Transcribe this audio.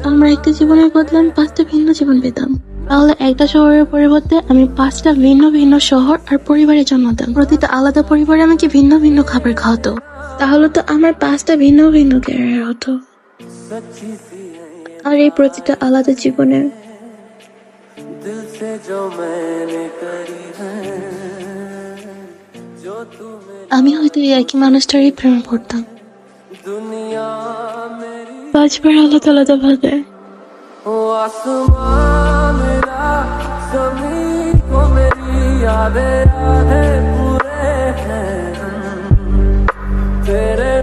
আমরা একটা জীবনের বদলে আমি 5টা ভিন্ন জীবন পেতাম। তাহলে একটা শহরের পরিবর্তে আমি 5টা ভিন্ন ভিন্ন শহর আর পরিবারে জন্মাতাম। প্রতিটা আলাদা পরিবারে আমাকে ভিন্ন ভিন্ন খাবার খাওয়াতো। তাহলে তো আমার 5টা ভিন্ন ভিন্ন ক্যারিয়ার হতো। আর এই প্রতিটা আলাদা জীবনে আমি হয়তো এই একই মানুষটারই প্রেমে পড়তাম, 5বার আলাদা আলাদা ভাবে। ओ आसमां मेरा ज़मीन को मेरी यादें पूरे हैं तेरे